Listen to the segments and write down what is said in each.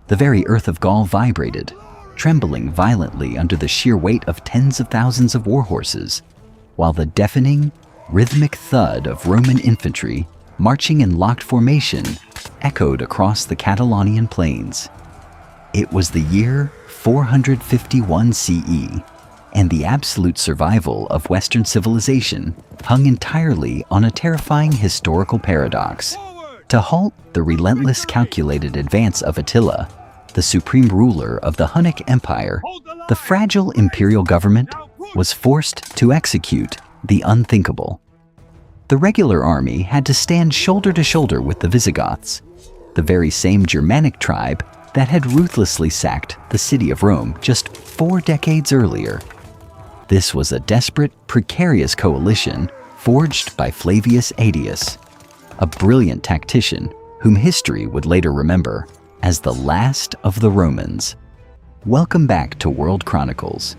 The very earth of Gaul vibrated, trembling violently under the sheer weight of tens of thousands of war horses, while the deafening, rhythmic thud of Roman infantry marching in locked formation echoed across the Catalaunian plains. It was the year 451 CE, and the absolute survival of Western civilization hung entirely on a terrifying historical paradox. To halt the relentless calculated advance of Attila, the supreme ruler of the Hunnic Empire, the fragile imperial government was forced to execute the unthinkable. The regular army had to stand shoulder to shoulder with the Visigoths, the very same Germanic tribe that had ruthlessly sacked the city of Rome just 4 decades earlier. This was a desperate, precarious coalition forged by Flavius Aetius, a brilliant tactician whom history would later remember as the last of the Romans. Welcome back to World Chronicles.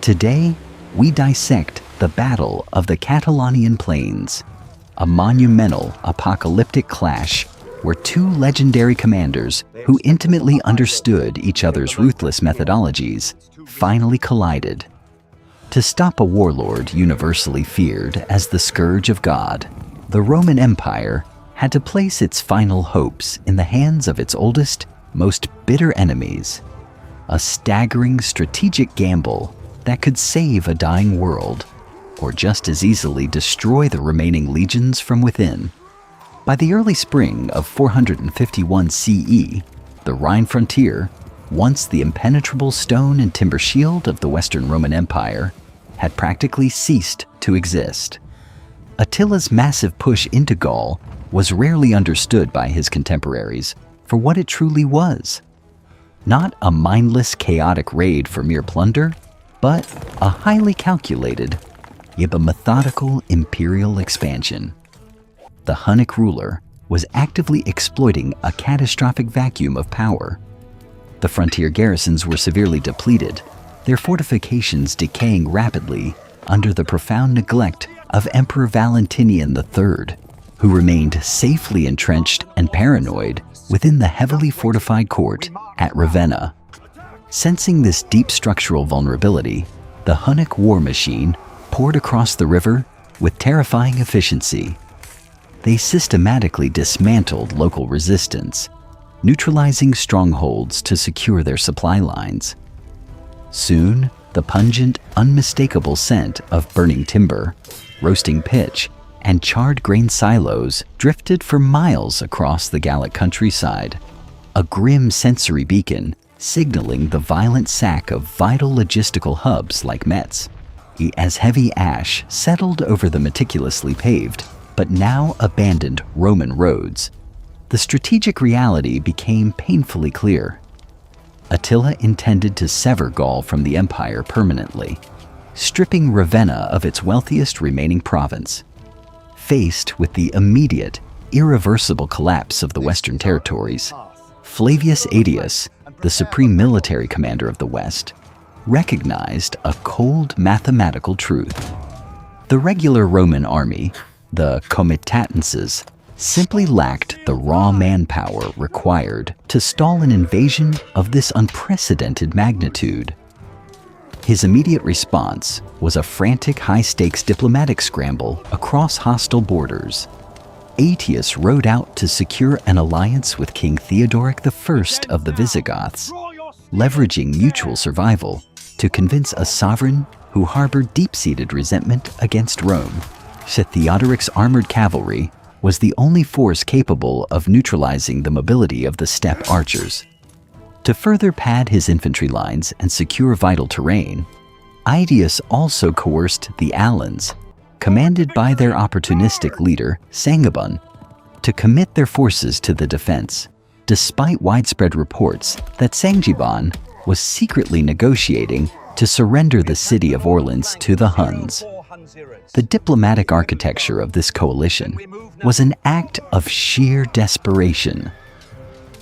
Today, we dissect the Battle of the Catalaunian Plains, a monumental apocalyptic clash where 2 legendary commanders who intimately understood each other's ruthless methodologies finally collided. To stop a warlord universally feared as the Scourge of God, the Roman Empire had to place its final hopes in the hands of its oldest, most bitter enemies. A staggering strategic gamble that could save a dying world, or just as easily destroy the remaining legions from within. By the early spring of 451 CE, the Rhine frontier, once the impenetrable stone and timber shield of the Western Roman Empire, had practically ceased to exist. Attila's massive push into Gaul was rarely understood by his contemporaries for what it truly was. Not a mindless, chaotic raid for mere plunder, but a highly calculated, yet a methodical imperial expansion. The Hunnic ruler was actively exploiting a catastrophic vacuum of power. The frontier garrisons were severely depleted, their fortifications decaying rapidly under the profound neglect of Emperor Valentinian III, who remained safely entrenched and paranoid within the heavily fortified court at Ravenna. Sensing this deep structural vulnerability, the Hunnic war machine poured across the river with terrifying efficiency. They systematically dismantled local resistance, neutralizing strongholds to secure their supply lines. Soon, the pungent, unmistakable scent of burning timber, roasting pitch, and charred grain silos drifted for miles across the Gallic countryside, a grim sensory beacon signaling the violent sack of vital logistical hubs like Metz, as heavy ash settled over the meticulously paved, but now abandoned Roman roads. The strategic reality became painfully clear. Attila intended to sever Gaul from the empire permanently, stripping Ravenna of its wealthiest remaining province. Faced with the immediate, irreversible collapse of the Western territories, Flavius Aetius, the supreme military commander of the West, recognized a cold mathematical truth. The regular Roman army, the comitatenses, simply lacked the raw manpower required to stall an invasion of this unprecedented magnitude. His immediate response was a frantic high-stakes diplomatic scramble across hostile borders. Aetius rode out to secure an alliance with King Theodoric I of the Visigoths, leveraging mutual survival to convince a sovereign who harbored deep-seated resentment against Rome. Theodoric's armored cavalry was the only force capable of neutralizing the mobility of the steppe archers. To further pad his infantry lines and secure vital terrain, Aetius also coerced the Alans, commanded by their opportunistic leader, Sangiban, to commit their forces to the defense, despite widespread reports that Sangiban was secretly negotiating to surrender the city of Orleans to the Huns. The diplomatic architecture of this coalition was an act of sheer desperation.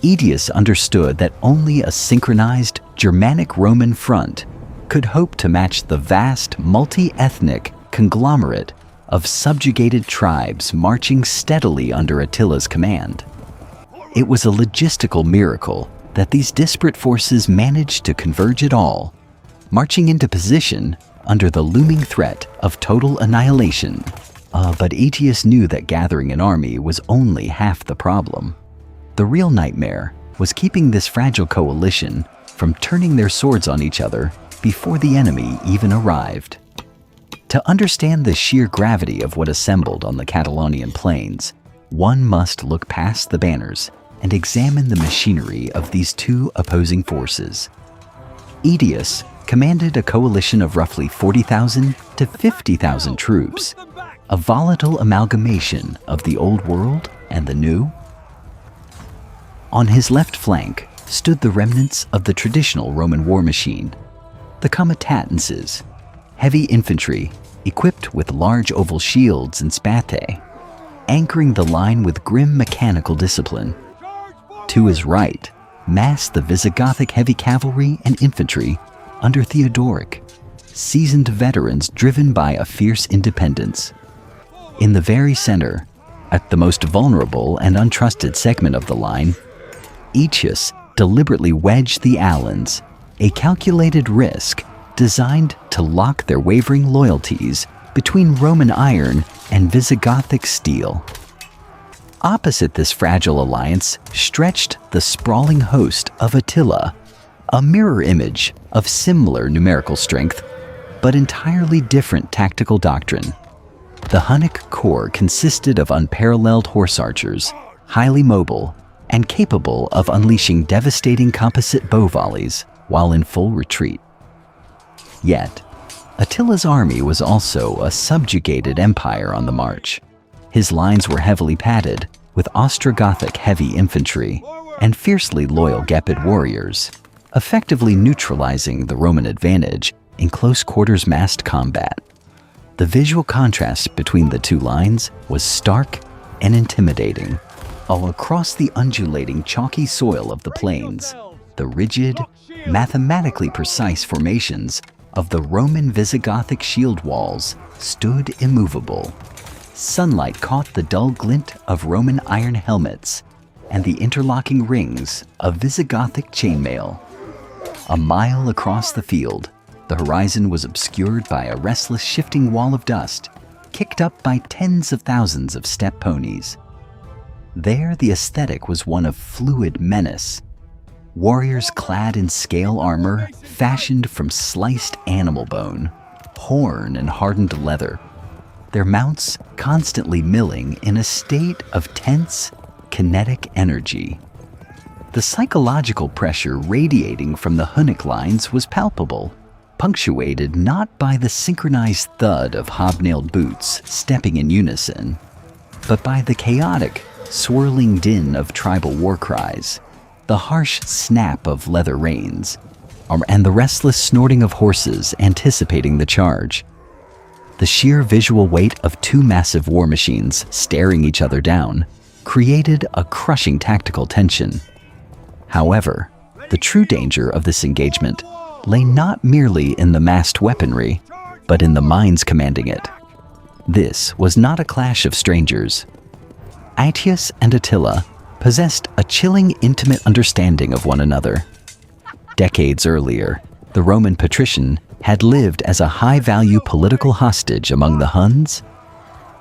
Aetius understood that only a synchronized Germanic-Roman front could hope to match the vast multi-ethnic conglomerate of subjugated tribes marching steadily under Attila's command. It was a logistical miracle that these disparate forces managed to converge at all, marching into position under the looming threat of total annihilation. But Aetius knew that gathering an army was only half the problem. The real nightmare was keeping this fragile coalition from turning their swords on each other before the enemy even arrived. To understand the sheer gravity of what assembled on the Catalaunian plains, one must look past the banners and examine the machinery of these two opposing forces. Aetius commanded a coalition of roughly 40,000 to 50,000 troops, a volatile amalgamation of the old world and the new. On his left flank stood the remnants of the traditional Roman war machine, the comitatenses, heavy infantry equipped with large oval shields and spatae, anchoring the line with grim mechanical discipline. To his right massed the Visigothic heavy cavalry and infantry under Theodoric, seasoned veterans driven by a fierce independence. In the very center, at the most vulnerable and untrusted segment of the line, Aetius deliberately wedged the Alans, a calculated risk designed to lock their wavering loyalties between Roman iron and Visigothic steel. Opposite this fragile alliance stretched the sprawling host of Attila, a mirror image of similar numerical strength, but entirely different tactical doctrine. The Hunnic corps consisted of unparalleled horse archers, highly mobile, and capable of unleashing devastating composite bow volleys while in full retreat. Yet, Attila's army was also a subjugated empire on the march. His lines were heavily padded with Ostrogothic heavy infantry and fiercely loyal Gepid warriors, effectively neutralizing the Roman advantage in close quarters massed combat. The visual contrast between the two lines was stark and intimidating. All across the undulating chalky soil of the plains, the rigid, mathematically precise formations of the Roman Visigothic shield walls stood immovable. Sunlight caught the dull glint of Roman iron helmets and the interlocking rings of Visigothic chainmail. A mile across the field, the horizon was obscured by a restless shifting wall of dust, kicked up by tens of thousands of steppe ponies. There the aesthetic was one of fluid menace. Warriors clad in scale armor fashioned from sliced animal bone, horn and hardened leather, their mounts constantly milling in a state of tense, kinetic energy. The psychological pressure radiating from the Hunnic lines was palpable, punctuated not by the synchronized thud of hobnailed boots stepping in unison, but by the chaotic, swirling din of tribal war cries, the harsh snap of leather reins, and the restless snorting of horses anticipating the charge. The sheer visual weight of two massive war machines staring each other down created a crushing tactical tension. However, the true danger of this engagement lay not merely in the massed weaponry, but in the minds commanding it. This was not a clash of strangers. Aetius and Attila possessed a chilling, intimate understanding of one another. Decades earlier, the Roman patrician had lived as a high-value political hostage among the Huns.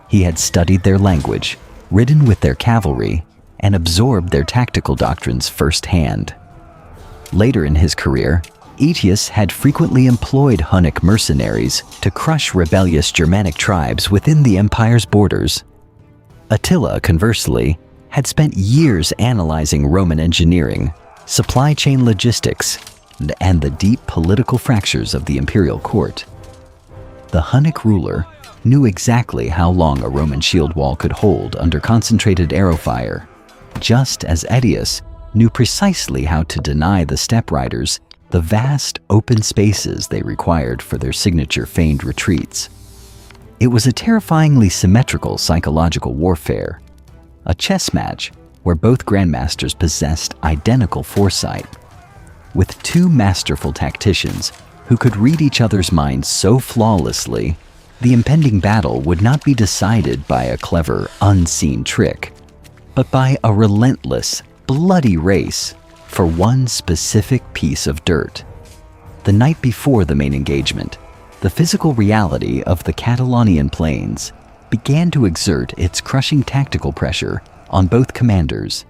He had studied their language, ridden with their cavalry, and absorbed their tactical doctrines firsthand. Later in his career, Aetius had frequently employed Hunnic mercenaries to crush rebellious Germanic tribes within the empire's borders. Attila, conversely, had spent years analyzing Roman engineering, supply chain logistics, and the deep political fractures of the imperial court. The Hunnic ruler knew exactly how long a Roman shield wall could hold under concentrated arrow fire, just as Aetius knew precisely how to deny the steppe riders the vast open spaces they required for their signature feigned retreats. It was a terrifyingly symmetrical psychological warfare, a chess match where both grandmasters possessed identical foresight. With two masterful tacticians who could read each other's minds so flawlessly, the impending battle would not be decided by a clever, unseen trick, but by a relentless, bloody race for one specific piece of dirt. The night before the main engagement, the physical reality of the Catalaunian plains began to exert its crushing tactical pressure on both commanders.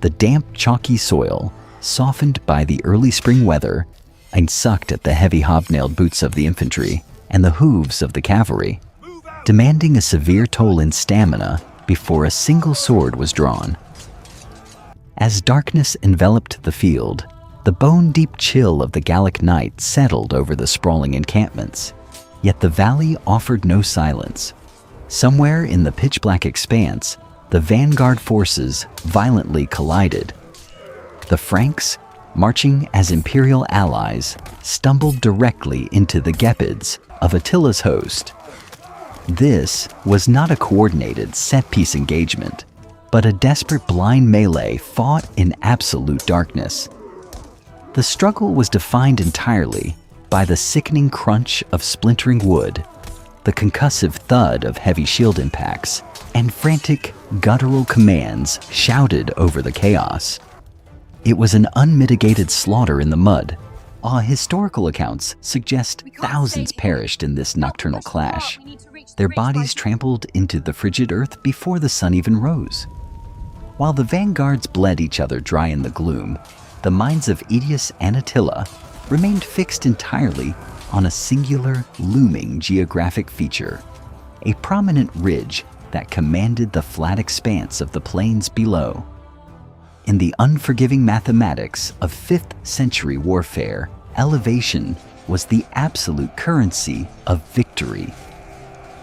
The damp, chalky soil, softened by the early spring weather, and sucked at the heavy hobnailed boots of the infantry and the hooves of the cavalry, demanding a severe toll in stamina before a single sword was drawn. As darkness enveloped the field, the bone-deep chill of the Gallic night settled over the sprawling encampments, yet the valley offered no silence. Somewhere in the pitch-black expanse, the vanguard forces violently collided. The Franks, marching as imperial allies, stumbled directly into the Gepids of Attila's host. This was not a coordinated set-piece engagement, but a desperate blind melee fought in absolute darkness. The struggle was defined entirely by the sickening crunch of splintering wood, the concussive thud of heavy shield impacts, and frantic, guttural commands shouted over the chaos. It was an unmitigated slaughter in the mud. Historical accounts suggest thousands perished in this nocturnal clash, their bodies trampled into the frigid earth before the sun even rose. While the vanguards bled each other dry in the gloom, the minds of Aetius and Attila remained fixed entirely on a singular, looming geographic feature, a prominent ridge that commanded the flat expanse of the plains below. In the unforgiving mathematics of 5th century warfare, elevation was the absolute currency of victory.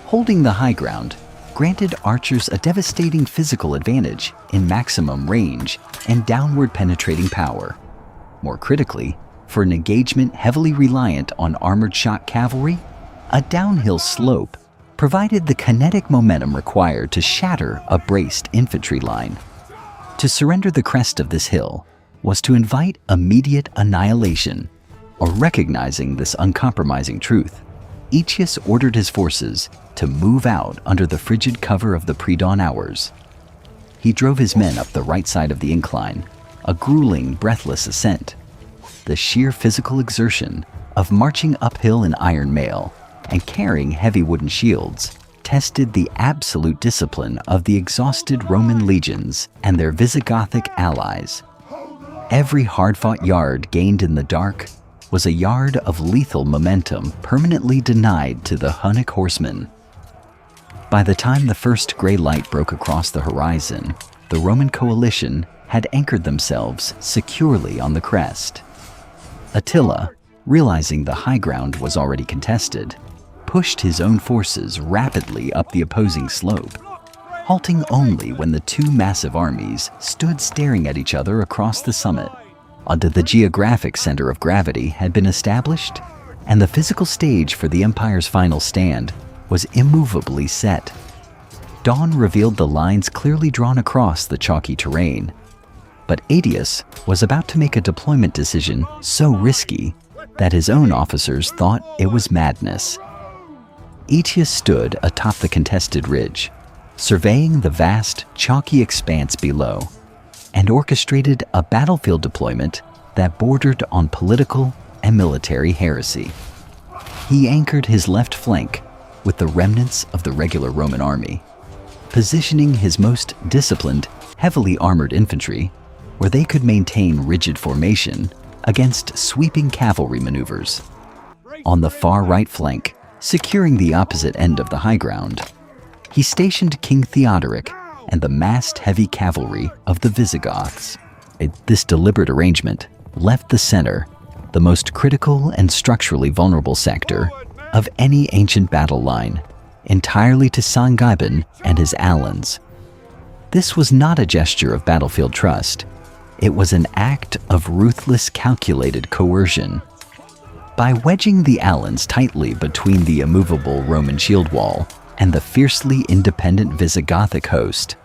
Holding the high ground granted archers a devastating physical advantage in maximum range and downward penetrating power. More critically, for an engagement heavily reliant on armored shot cavalry, a downhill slope provided the kinetic momentum required to shatter a braced infantry line. To surrender the crest of this hill was to invite immediate annihilation, or recognizing this uncompromising truth, Aetius ordered his forces to move out under the frigid cover of the pre-dawn hours. He drove his men up the right side of the incline, a grueling, breathless ascent. The sheer physical exertion of marching uphill in iron mail and carrying heavy wooden shields tested the absolute discipline of the exhausted Roman legions and their Visigothic allies. Every hard-fought yard gained in the dark was a yard of lethal momentum permanently denied to the Hunnic horsemen. By the time the first gray light broke across the horizon, the Roman coalition had anchored themselves securely on the crest. Attila, realizing the high ground was already contested, pushed his own forces rapidly up the opposing slope, halting only when the two massive armies stood staring at each other across the summit. Until the geographic center of gravity had been established, and the physical stage for the empire's final stand was immovably set. Dawn revealed the lines clearly drawn across the chalky terrain. But Aetius was about to make a deployment decision so risky that his own officers thought it was madness. Aetius stood atop the contested ridge, surveying the vast, chalky expanse below, and orchestrated a battlefield deployment that bordered on political and military heresy. He anchored his left flank with the remnants of the regular Roman army, positioning his most disciplined, heavily armored infantry where they could maintain rigid formation against sweeping cavalry maneuvers. On the far right flank, securing the opposite end of the high ground, he stationed King Theodoric and the massed heavy cavalry of the Visigoths. This deliberate arrangement left the center, the most critical and structurally vulnerable sector of any ancient battle line, entirely to Sangiben and his Alans. This was not a gesture of battlefield trust. It was an act of ruthless, calculated coercion. By wedging the Alans tightly between the immovable Roman shield wall and the fiercely independent Visigothic host,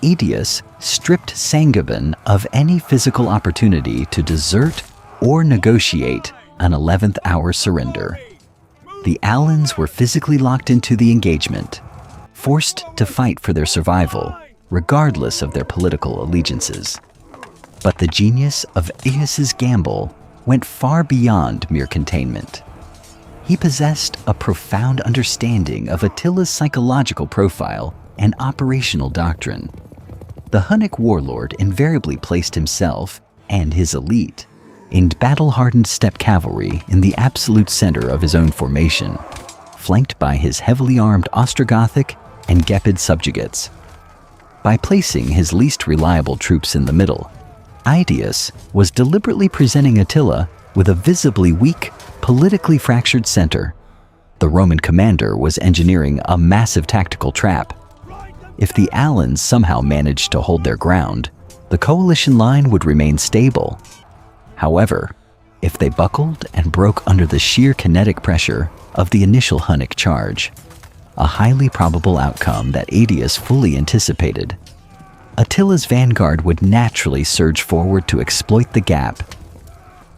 Aetius stripped Sangiben of any physical opportunity to desert or negotiate an 11th hour surrender. The Alans were physically locked into the engagement, forced to fight for their survival, regardless of their political allegiances. But the genius of Aetius's gamble went far beyond mere containment. He possessed a profound understanding of Attila's psychological profile and operational doctrine. The Hunnic warlord invariably placed himself and his elite in battle-hardened steppe cavalry in the absolute center of his own formation, flanked by his heavily armed Ostrogothic and Gepid subjugates. By placing his least reliable troops in the middle, Aetius was deliberately presenting Attila with a visibly weak, politically fractured center. The Roman commander was engineering a massive tactical trap. If the Alans somehow managed to hold their ground, the coalition line would remain stable. However, if they buckled and broke under the sheer kinetic pressure of the initial Hunnic charge, a highly probable outcome that Aetius fully anticipated, Attila's vanguard would naturally surge forward to exploit the gap.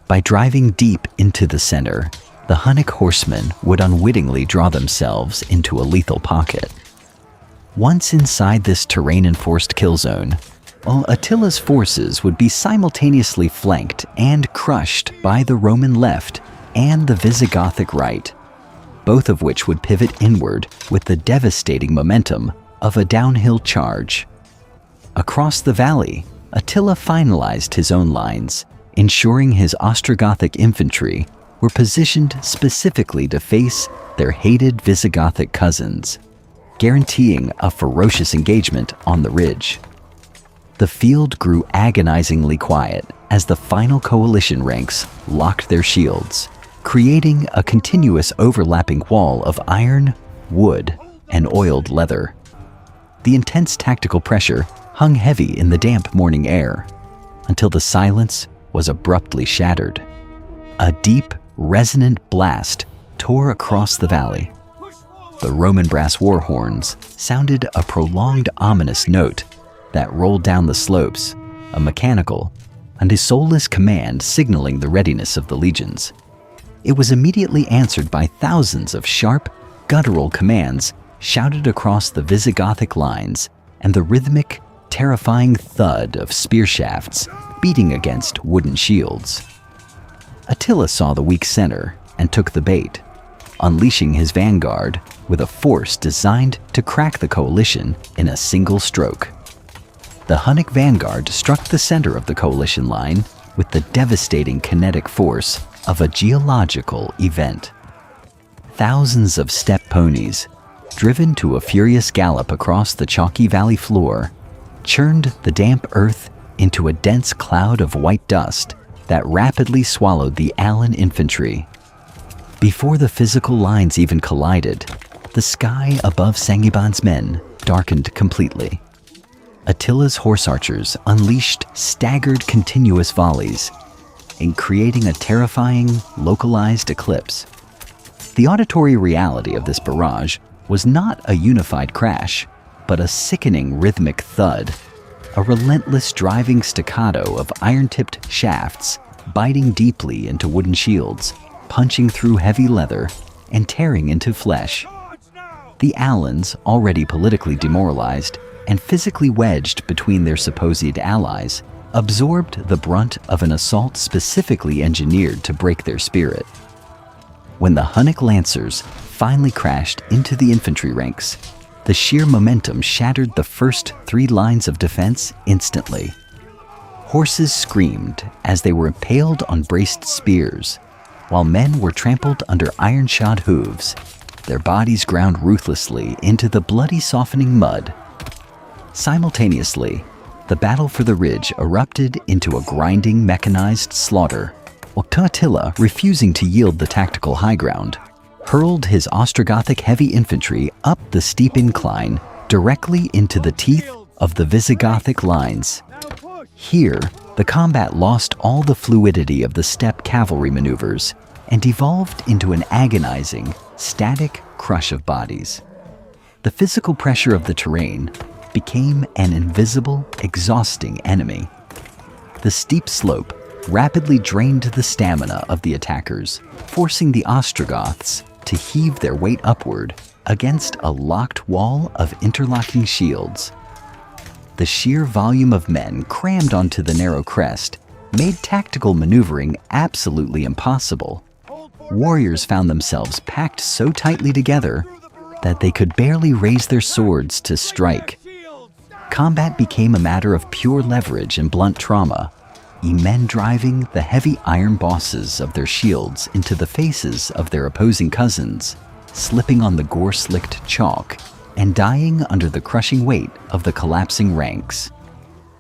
By driving deep into the center, the Hunnic horsemen would unwittingly draw themselves into a lethal pocket. Once inside this terrain-enforced kill zone, Attila's forces would be simultaneously flanked and crushed by the Roman left and the Visigothic right, both of which would pivot inward with the devastating momentum of a downhill charge. Across the valley, Attila finalized his own lines, ensuring his Ostrogothic infantry were positioned specifically to face their hated Visigothic cousins, guaranteeing a ferocious engagement on the ridge. The field grew agonizingly quiet as the final coalition ranks locked their shields, creating a continuous overlapping wall of iron, wood, and oiled leather. The intense tactical pressure hung heavy in the damp morning air until the silence was abruptly shattered. A deep, resonant blast tore across the valley. The Roman brass war horns sounded a prolonged, ominous note that rolled down the slopes, a mechanical and a soulless command signaling the readiness of the legions. It was immediately answered by thousands of sharp, guttural commands shouted across the Visigothic lines and the rhythmic, terrifying thud of spear shafts beating against wooden shields. Attila saw the weak center and took the bait, unleashing his vanguard with a force designed to crack the coalition in a single stroke. The Hunnic vanguard struck the center of the coalition line with the devastating kinetic force of a geological event. Thousands of steppe ponies, driven to a furious gallop across the chalky valley floor, churned the damp earth into a dense cloud of white dust that rapidly swallowed the Alan infantry. Before the physical lines even collided, the sky above Sangiban's men darkened completely. Attila's horse archers unleashed staggered continuous volleys, in creating a terrifying, localized eclipse. The auditory reality of this barrage was not a unified crash, but a sickening rhythmic thud, a relentless driving staccato of iron-tipped shafts biting deeply into wooden shields, punching through heavy leather, and tearing into flesh. The Alans, already politically demoralized and physically wedged between their supposed allies, absorbed the brunt of an assault specifically engineered to break their spirit. When the Hunnic lancers finally crashed into the infantry ranks, the sheer momentum shattered the first 3 lines of defense instantly. Horses screamed as they were impaled on braced spears, while men were trampled under iron-shod hooves, their bodies ground ruthlessly into the bloody softening mud. Simultaneously, the battle for the ridge erupted into a grinding mechanized slaughter, while Attila, refusing to yield the tactical high ground, hurled his Ostrogothic heavy infantry up the steep incline directly into the teeth of the Visigothic lines. Here, the combat lost all the fluidity of the steppe cavalry maneuvers and devolved into an agonizing, static crush of bodies. The physical pressure of the terrain became an invisible, exhausting enemy. The steep slope rapidly drained the stamina of the attackers, forcing the Ostrogoths to heave their weight upward against a locked wall of interlocking shields. The sheer volume of men crammed onto the narrow crest made tactical maneuvering absolutely impossible. Warriors found themselves packed so tightly together that they could barely raise their swords to strike. Combat became a matter of pure leverage and blunt trauma, men driving the heavy iron bosses of their shields into the faces of their opposing cousins, slipping on the gore-slicked chalk and dying under the crushing weight of the collapsing ranks.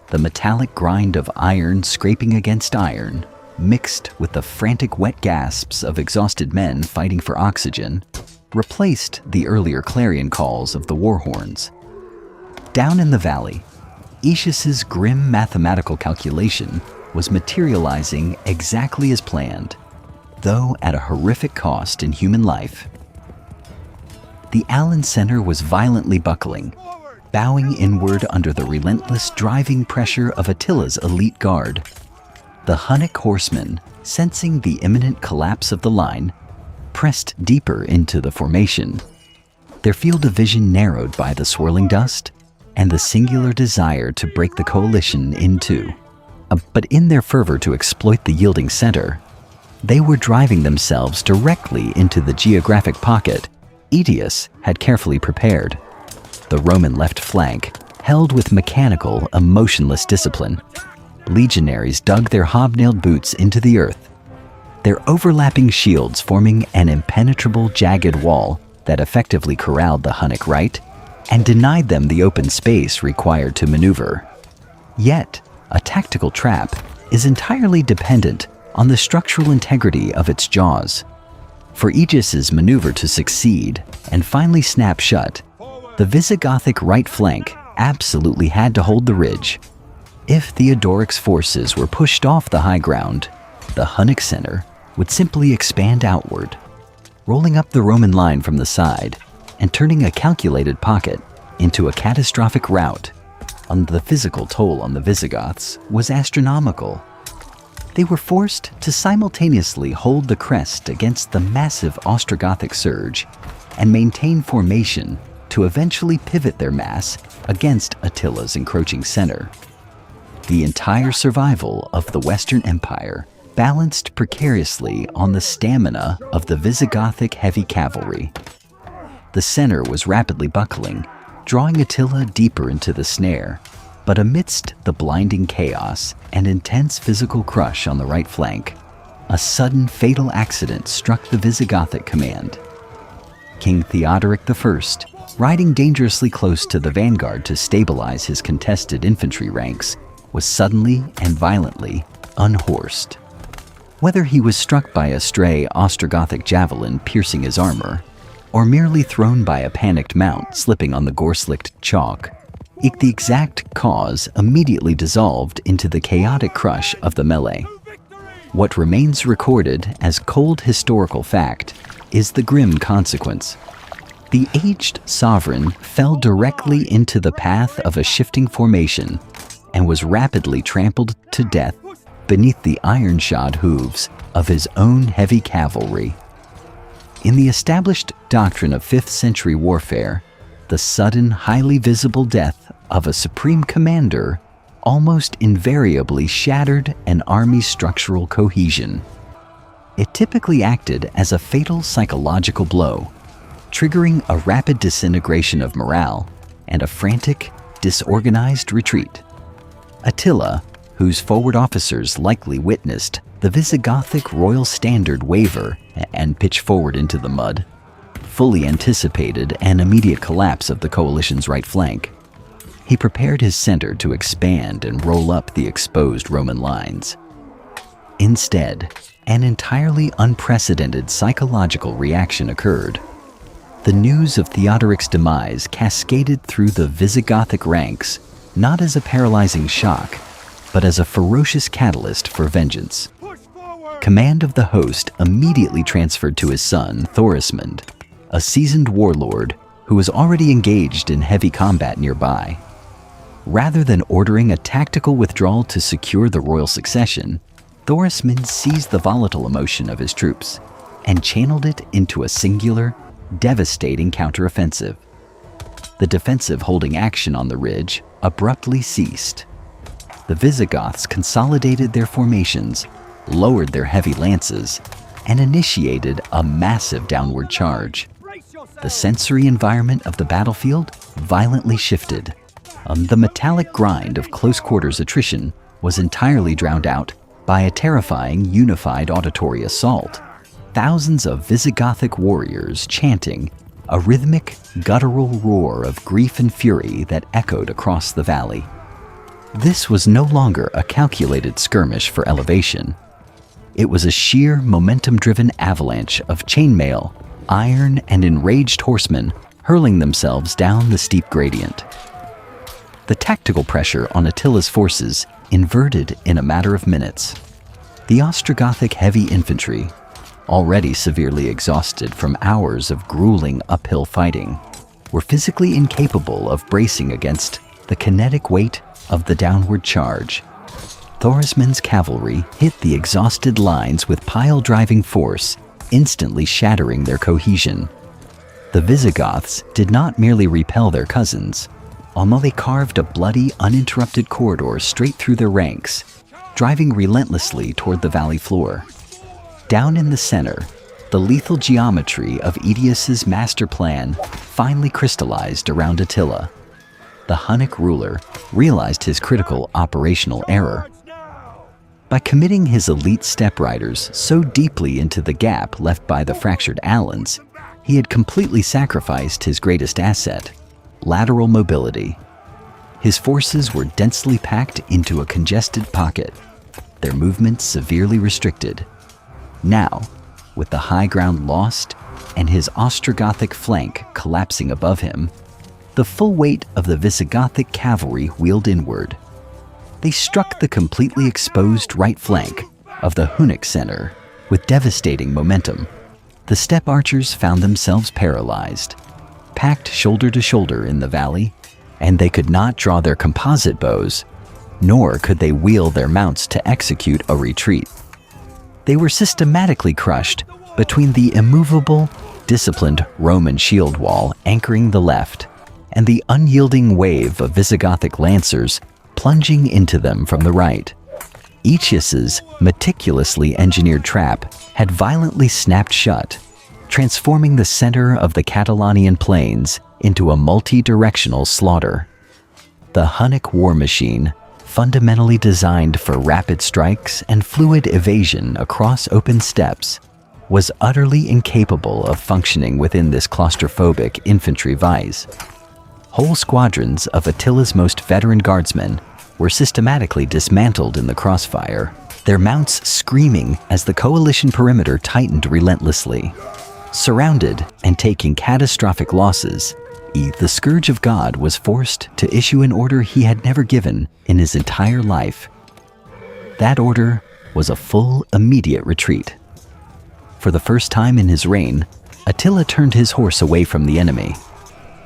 The metallic grind of iron scraping against iron, mixed with the frantic wet gasps of exhausted men fighting for oxygen, replaced the earlier clarion calls of the war horns. Down in the valley, Aetius's grim mathematical calculation was materializing exactly as planned, though at a horrific cost in human life. The Allan center was violently buckling, bowing inward under the relentless driving pressure of Attila's elite guard. The Hunnic horsemen, sensing the imminent collapse of the line, pressed deeper into the formation, their field of vision narrowed by the swirling dust and the singular desire to break the coalition in two. But in their fervor to exploit the yielding center, they were driving themselves directly into the geographic pocket Aetius had carefully prepared. The Roman left flank held with mechanical, emotionless discipline. Legionaries dug their hobnailed boots into the earth, their overlapping shields forming an impenetrable jagged wall that effectively corralled the Hunnic right and denied them the open space required to maneuver. Yet, a tactical trap is entirely dependent on the structural integrity of its jaws. For Aetius's maneuver to succeed and finally snap shut, the Visigothic right flank absolutely had to hold the ridge. If Theodoric's forces were pushed off the high ground, the Hunnic center would simply expand outward, rolling up the Roman line from the side and turning a calculated pocket into a catastrophic rout. And the physical toll on the Visigoths was astronomical. They were forced to simultaneously hold the crest against the massive Ostrogothic surge and maintain formation to eventually pivot their mass against Attila's encroaching center. The entire survival of the Western Empire balanced precariously on the stamina of the Visigothic heavy cavalry. The center was rapidly buckling, drawing Attila deeper into the snare, but amidst the blinding chaos and intense physical crush on the right flank, a sudden fatal accident struck the Visigothic command. King Theodoric I, riding dangerously close to the vanguard to stabilize his contested infantry ranks, was suddenly and violently unhorsed. Whether he was struck by a stray Ostrogothic javelin piercing his armor, or merely thrown by a panicked mount slipping on the gore-slicked chalk, the exact cause immediately dissolved into the chaotic crush of the melee. What remains recorded as cold historical fact is the grim consequence. The aged sovereign fell directly into the path of a shifting formation and was rapidly trampled to death beneath the iron-shod hooves of his own heavy cavalry. In the established doctrine of 5th century warfare, the sudden, highly visible death of a supreme commander almost invariably shattered an army's structural cohesion. It typically acted as a fatal psychological blow, triggering a rapid disintegration of morale and a frantic, disorganized retreat. Attila, whose forward officers likely witnessed the Visigothic royal standard waver and pitch forward into the mud, fully anticipated an immediate collapse of the coalition's right flank. He prepared his center to expand and roll up the exposed Roman lines. Instead, an entirely unprecedented psychological reaction occurred. The news of Theodoric's demise cascaded through the Visigothic ranks not as a paralyzing shock, but as a ferocious catalyst for vengeance. Command of the host immediately transferred to his son, Thorismund, a seasoned warlord who was already engaged in heavy combat nearby. Rather than ordering a tactical withdrawal to secure the royal succession, Thorismund seized the volatile emotion of his troops and channeled it into a singular, devastating counteroffensive. the defensive holding action on the ridge abruptly ceased. The Visigoths consolidated their formations, lowered their heavy lances, and initiated a massive downward charge. The sensory environment of the battlefield violently shifted. The metallic grind of close-quarters attrition was entirely drowned out by a terrifying unified auditory assault. Thousands of Visigothic warriors chanting, a rhythmic, guttural roar of grief and fury that echoed across the valley. This was no longer a calculated skirmish for elevation. It was a sheer, momentum-driven avalanche of chainmail, iron, and enraged horsemen hurling themselves down the steep gradient. The tactical pressure on Attila's forces inverted in a matter of minutes. The Ostrogothic heavy infantry, already severely exhausted from hours of grueling uphill fighting, were physically incapable of bracing against the kinetic weight of the downward charge. Thorismund's cavalry hit the exhausted lines with pile-driving force, instantly shattering their cohesion. The Visigoths did not merely repel their cousins, although they carved a bloody, uninterrupted corridor straight through their ranks, driving relentlessly toward the valley floor. Down in the center, the lethal geometry of Aetius's master plan finally crystallized around Attila. The Hunnic ruler realized his critical operational error. By committing his elite steppe riders so deeply into the gap left by the fractured Alans, he had completely sacrificed his greatest asset, lateral mobility. His forces were densely packed into a congested pocket, their movements severely restricted. Now, with the high ground lost and his Ostrogothic flank collapsing above him, the full weight of the Visigothic cavalry wheeled inward. They struck the completely exposed right flank of the Hunnic center with devastating momentum. The steppe archers found themselves paralyzed, packed shoulder to shoulder in the valley, and they could not draw their composite bows, nor could they wheel their mounts to execute a retreat. They were systematically crushed between the immovable, disciplined Roman shield wall anchoring the left and the unyielding wave of Visigothic lancers plunging into them from the right. Aetius's meticulously engineered trap had violently snapped shut, transforming the center of the Catalaunian plains into a multi-directional slaughter. The Hunnic war machine, fundamentally designed for rapid strikes and fluid evasion across open steppes, was utterly incapable of functioning within this claustrophobic infantry vise. Whole squadrons of Attila's most veteran guardsmen were systematically dismantled in the crossfire, their mounts screaming as the coalition perimeter tightened relentlessly. Surrounded and taking catastrophic losses, the Scourge of God was forced to issue an order he had never given in his entire life. That order was a full, immediate retreat. For the first time in his reign, Attila turned his horse away from the enemy.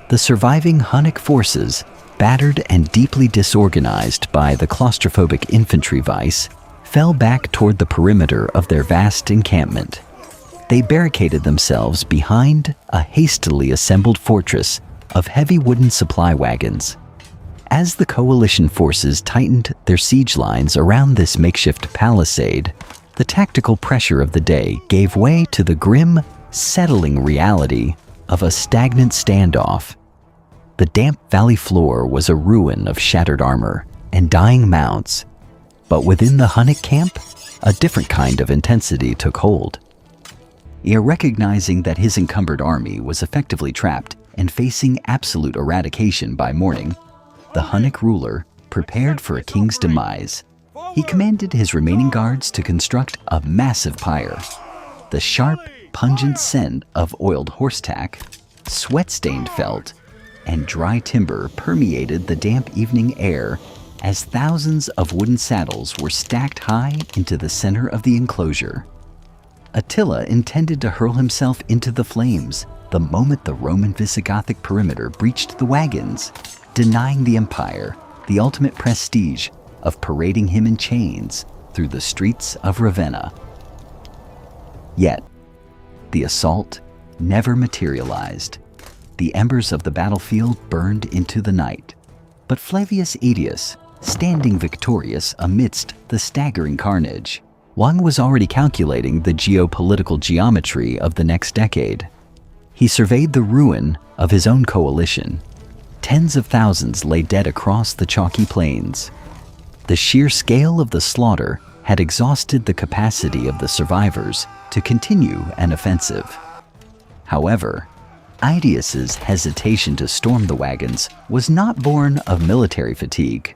The surviving Hunnic forces, battered and deeply disorganized by the claustrophobic infantry vice, fell back toward the perimeter of their vast encampment. They barricaded themselves behind a hastily assembled fortress of heavy wooden supply wagons. As the coalition forces tightened their siege lines around this makeshift palisade, the tactical pressure of the day gave way to the grim, settling reality of a stagnant standoff. The damp valley floor was a ruin of shattered armor and dying mounts, but within the Hunnic camp, a different kind of intensity took hold. Recognizing that his encumbered army was effectively trapped and facing absolute eradication by morning, the Hunnic ruler prepared for a king's demise. He commanded his remaining guards to construct a massive pyre. The sharp, pungent scent of oiled horsetack, sweat-stained felt, and dry timber permeated the damp evening air as thousands of wooden saddles were stacked high into the center of the enclosure. Attila intended to hurl himself into the flames the moment the Roman Visigothic perimeter breached the wagons, denying the empire the ultimate prestige of parading him in chains through the streets of Ravenna. Yet, the assault never materialized. the embers of the battlefield burned into the night. But Flavius Aetius, standing victorious amidst the staggering carnage, one was already calculating the geopolitical geometry of the next decade. He surveyed the ruin of his own coalition. Tens of thousands lay dead across the chalky plains. The sheer scale of the slaughter had exhausted the capacity of the survivors to continue an offensive. However, Aetius's hesitation to storm the wagons was not born of military fatigue,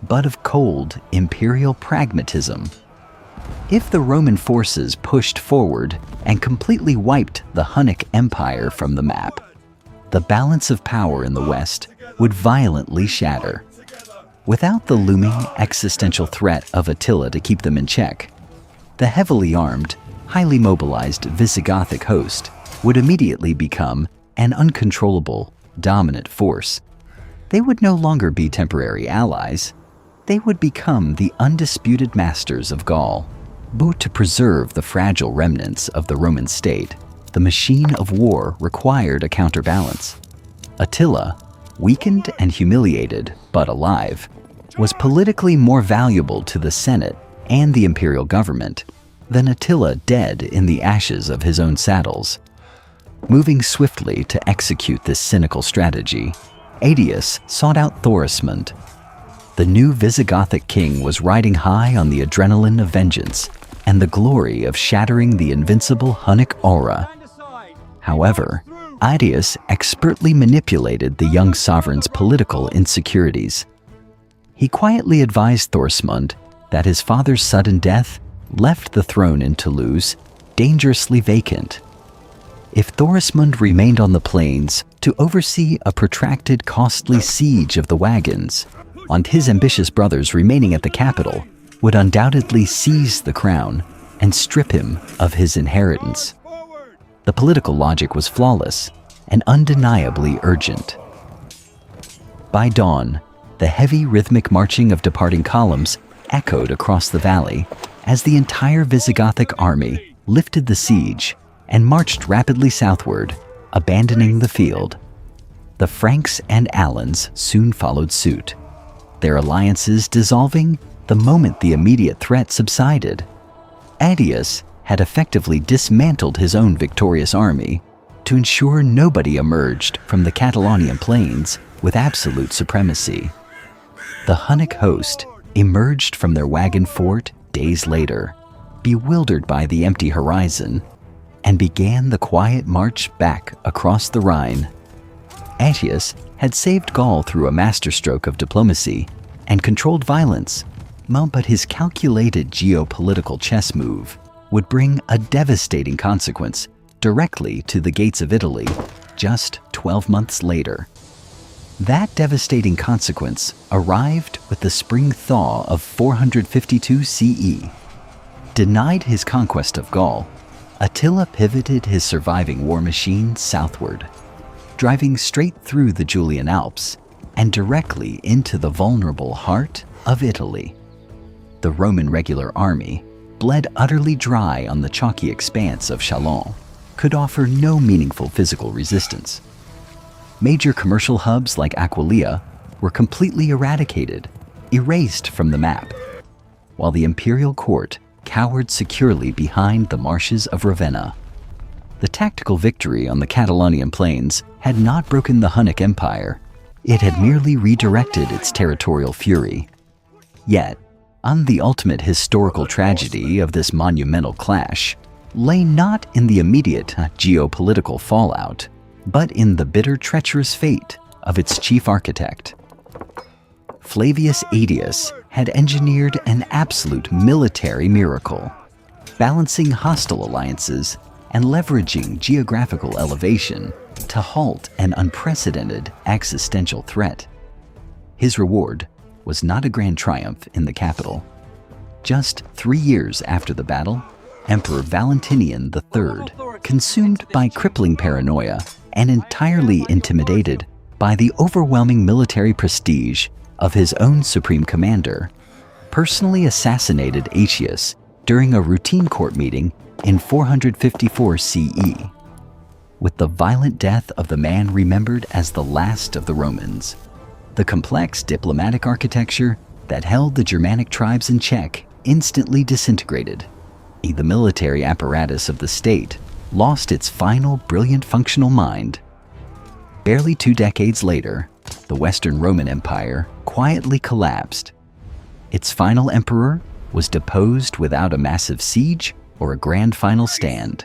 but of cold imperial pragmatism. If the Roman forces pushed forward and completely wiped the Hunnic Empire from the map, the balance of power in the West would violently shatter. Without the looming existential threat of Attila to keep them in check, the heavily armed, highly mobilized Visigothic host would immediately become an uncontrollable, dominant force. They would no longer be temporary allies. They would become the undisputed masters of Gaul. But to preserve the fragile remnants of the Roman state, the machine of war required a counterbalance. Attila, weakened and humiliated, but alive, was politically more valuable to the Senate and the imperial government than Attila dead in the ashes of his own saddles. Moving swiftly to execute this cynical strategy, Aetius sought out Thorismund. The new Visigothic king was riding high on the adrenaline of vengeance and the glory of shattering the invincible Hunnic aura. However, Aetius expertly manipulated the young sovereign's political insecurities. He quietly advised Thorismund that his father's sudden death left the throne in Toulouse dangerously vacant. If Thorismund remained on the plains to oversee a protracted, costly siege of the wagons, and his ambitious brothers remaining at the capital would undoubtedly seize the crown and strip him of his inheritance. The political logic was flawless and undeniably urgent. By dawn, the heavy rhythmic marching of departing columns echoed across the valley as the entire Visigothic army lifted the siege and marched rapidly southward, abandoning the field. The Franks and Alans soon followed suit, their alliances dissolving the moment the immediate threat subsided. Aetius had effectively dismantled his own victorious army to ensure nobody emerged from the Catalaunian plains with absolute supremacy. The Hunnic host emerged from their wagon fort days later, bewildered by the empty horizon, and began the quiet march back across the Rhine. Aetius had saved Gaul through a masterstroke of diplomacy and controlled violence, but his calculated geopolitical chess move would bring a devastating consequence directly to the gates of Italy just 12 months later. That devastating consequence arrived with the spring thaw of 452 CE. Denied his conquest of Gaul, Attila pivoted his surviving war machine southward, driving straight through the Julian Alps and directly into the vulnerable heart of Italy. The Roman regular army, bled utterly dry on the chalky expanse of Chalons, could offer no meaningful physical resistance. Major commercial hubs like Aquileia were completely eradicated, erased from the map, while the imperial court cowered securely behind the marshes of Ravenna. The tactical victory on the Catalaunian plains had not broken the Hunnic Empire. It had merely redirected its territorial fury. Yet, on the ultimate historical tragedy of this monumental clash lay not in the immediate geopolitical fallout, but in the bitter, treacherous fate of its chief architect. Flavius Aetius had engineered an absolute military miracle, balancing hostile alliances and leveraging geographical elevation to halt an unprecedented existential threat. His reward was not a grand triumph in the capital. Just 3 years after the battle, Emperor Valentinian III, consumed by crippling paranoia and entirely intimidated by the overwhelming military prestige of his own supreme commander, personally assassinated Aetius during a routine court meeting in 454 CE. with the violent death of the man remembered as the last of the Romans. The complex diplomatic architecture that held the Germanic tribes in check instantly disintegrated. The military apparatus of the state lost its final brilliant functional mind. Barely 2 decades later, the Western Roman Empire quietly collapsed. Its final emperor was deposed without a massive siege or a grand final stand.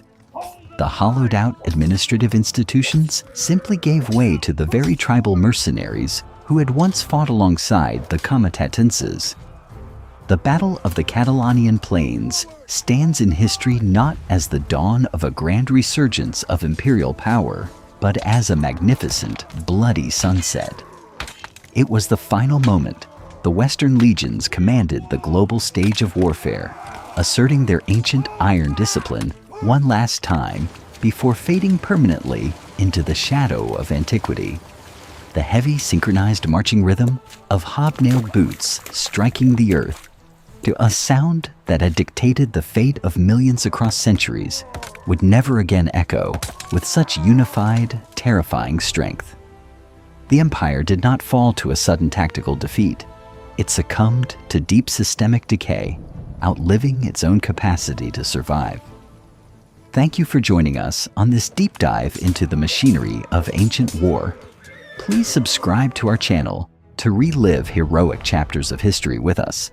The hollowed-out administrative institutions simply gave way to the very tribal mercenaries who had once fought alongside the comitatenses. The Battle of the Catalaunian Plains stands in history not as the dawn of a grand resurgence of imperial power, but as a magnificent, bloody sunset. It was the final moment the Western legions commanded the global stage of warfare, asserting their ancient iron discipline one last time before fading permanently into the shadow of antiquity. The heavy synchronized marching rhythm of hobnailed boots striking the earth to a sound that had dictated the fate of millions across centuries would never again echo with such unified, terrifying strength. The empire did not fall to a sudden tactical defeat. It succumbed to deep systemic decay, outliving its own capacity to survive. Thank you for joining us on this deep dive into the machinery of ancient war. Please subscribe to our channel to relive heroic chapters of history with us.